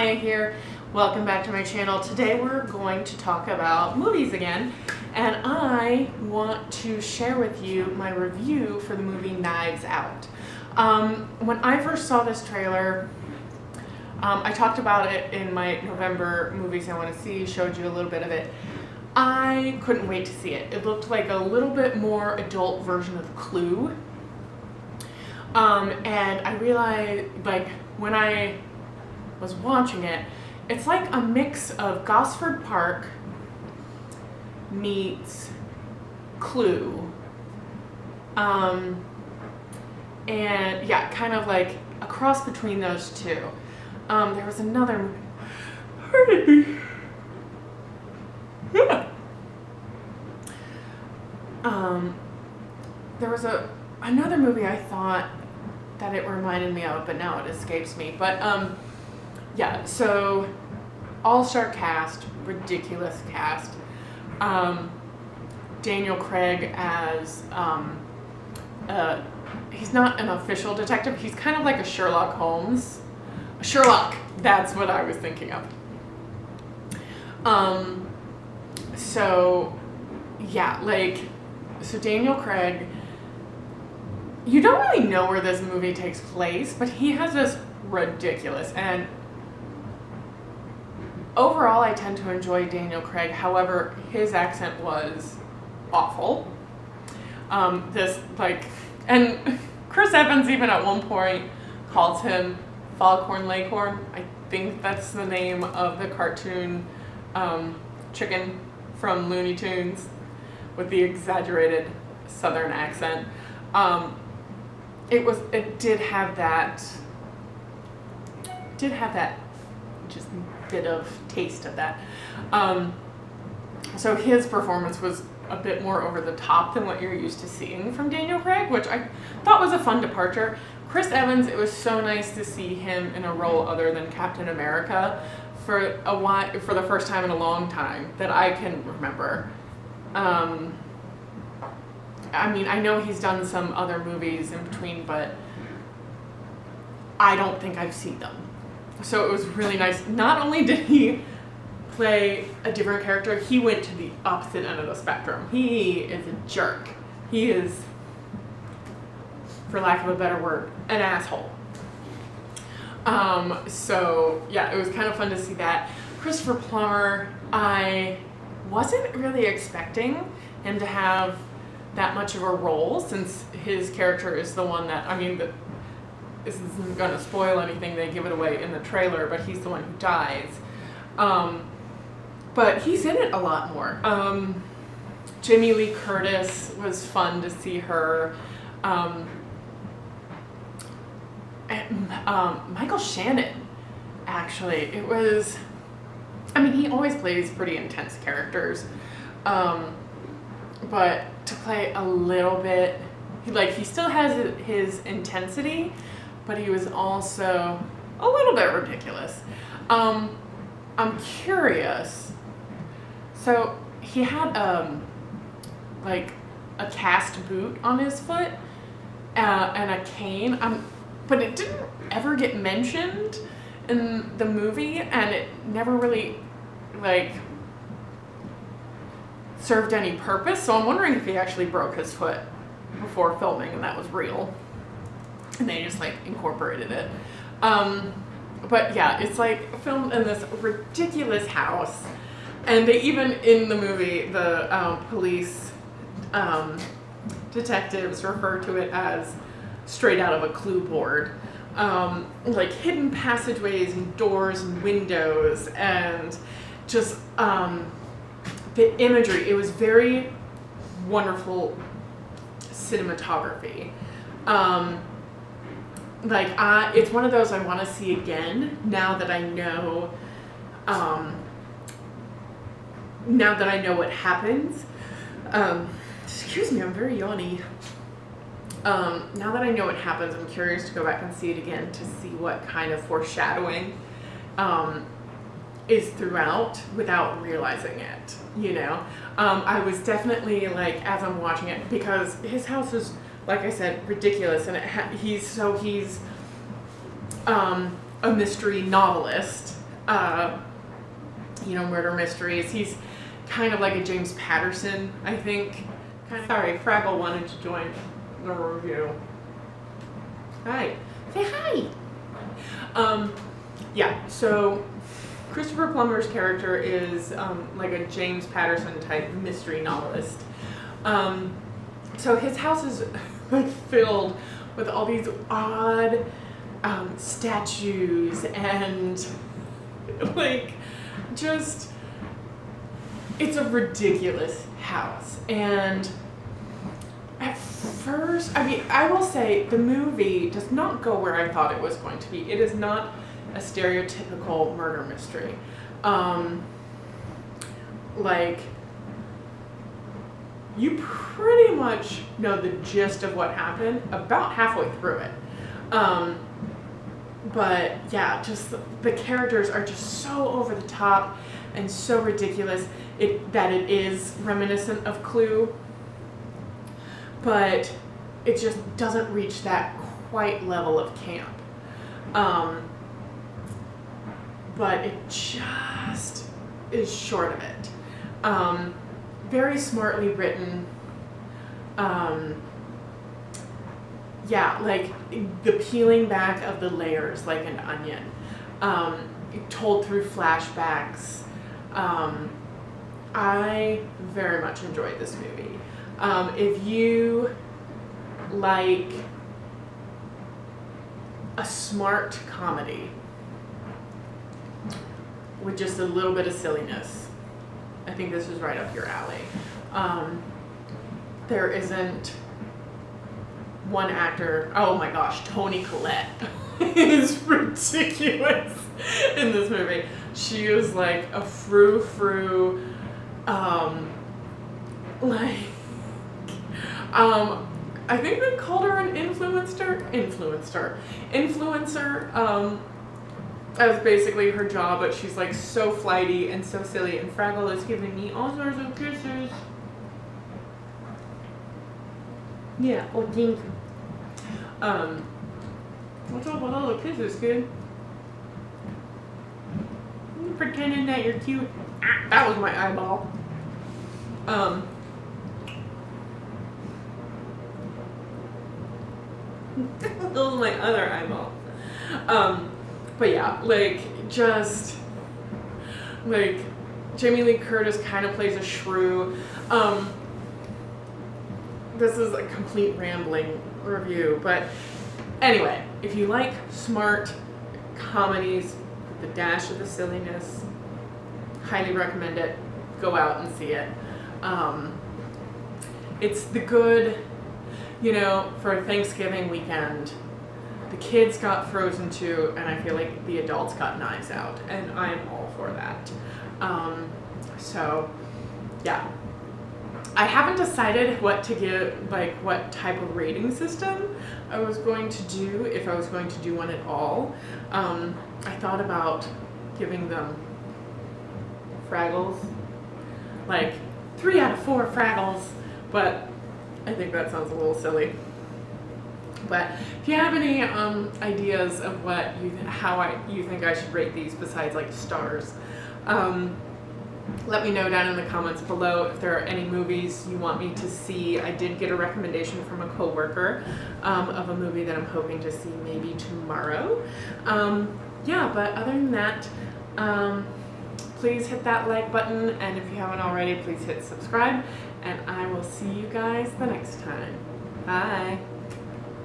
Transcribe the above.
Maya here. Welcome back to my channel. Today we're going to talk about movies again, and I want to share with you my review for the movie Knives Out. When I first saw this trailer, I talked about it in my November movies I want to see, showed you a little bit of it. I couldn't wait to see it. It looked like a little bit more adult version of Clue. And I realized, like, when I was watching it, it's like a mix of Gosford Park meets Clue. And yeah, kind of like a cross between those two. There was another movie. Pardon me. Yeah. There was another movie I thought that it reminded me of, but now it escapes me. But yeah, so all-star cast, ridiculous cast. Daniel Craig as he's not an official detective. He's kind of like a Sherlock Holmes. Sherlock, that's what I was thinking of. So yeah, like, so Daniel Craig, you don't really know where this movie takes place, but he has this ridiculous, and overall I tend to enjoy Daniel Craig. However, his accent was awful. And Chris Evans even at one point calls him Foghorn Leghorn. I think that's the name of the cartoon chicken from Looney Tunes with the exaggerated southern accent. It did have that just bit of taste of that. So his performance was a bit more over the top than what you're used to seeing from Daniel Craig, which I thought was a fun departure. Chris Evans, it was so nice to see him in a role other than Captain America for a while, for the first time in a long time that I can remember. I mean, I know he's done some other movies in between, but I don't think I've seen them. So it was really nice. Not only did he play a different character, he went to the opposite end of the spectrum. He is a jerk. He is, for lack of a better word, an asshole. So yeah, it was kind of fun to see that. Christopher Plummer, I wasn't really expecting him to have that much of a role, since his character is the one that, I mean, this isn't going to spoil anything, they give it away in the trailer, but he's the one who dies. But he's in it a lot more. Jamie Lee Curtis was fun to see her. Michael Shannon, actually, it was, I mean, he always plays pretty intense characters, but to play a little bit, he still has his intensity, but he was also a little bit ridiculous. I'm curious, so he had like a cast boot on his foot and a cane, but it didn't ever get mentioned in the movie, and it never really, like, served any purpose. So I'm wondering if he actually broke his foot before filming and that was real, and they just, like, incorporated it. But yeah, it's like filmed in this ridiculous house, and they even, in the movie, the police detectives refer to it as straight out of a Clue board. Like hidden passageways and doors and windows, and just the imagery. It was very wonderful cinematography. It's one of those I want to see again now that I know what happens. Excuse me, I'm very yawny. Now that I know what happens, I'm curious to go back and see it again to see what kind of foreshadowing is throughout without realizing it, you know? I was definitely, like, as I'm watching it, because his house is, like I said, ridiculous, and he's a mystery novelist, murder mysteries. He's kind of like a James Patterson, I think. Sorry, Fraggle wanted to join the review. Hi. Say hi. Yeah, so Christopher Plummer's character is like a James Patterson type mystery novelist. So his house is like filled with all these odd statues and like just, it's a ridiculous house. And at first, I mean, I will say the movie does not go where I thought it was going to be. It is not a stereotypical murder mystery. Like, you pretty much know the gist of what happened about halfway through it. But yeah, just the characters are just so over the top and so ridiculous that it is reminiscent of Clue, but it just doesn't reach that quite level of camp. But it just is short of it. Very smartly written. Yeah, like the peeling back of the layers like an onion, told through flashbacks. I very much enjoyed this movie. If you like a smart comedy with just a little bit of silliness, I think this is right up your alley. There isn't one actor, oh my gosh, Toni Collette is ridiculous in this movie. She is like a frou-frou, I think they called her an influencer. That was basically her job, but she's like so flighty and so silly, and Fraggle is giving me all sorts of kisses. Yeah, oh ding. What's up with all the kisses, kid? You pretending that you're cute. Ah, that was my eyeball. That was my other eyeball. But yeah, like, just, like, Jamie Lee Curtis kind of plays a shrew. This is a complete rambling review, but anyway, if you like smart comedies with a dash of the silliness, highly recommend it. Go out and see it. It's the good, for Thanksgiving weekend. The kids got Frozen 2, and I feel like the adults got Knives Out, and I'm all for that. So, yeah. I haven't decided what to give, like what type of rating system I was going to do, if I was going to do one at all. I thought about giving them Fraggles, like 3 out of 4 Fraggles, but I think that sounds a little silly. But if you have any ideas of what you think I should rate these besides like stars, let me know down in the comments below if there are any movies you want me to see. I did get a recommendation from a coworker of a movie that I'm hoping to see maybe tomorrow. Yeah, but other than that, please hit that like button, and if you haven't already, please hit subscribe, and I will see you guys the next time. Bye.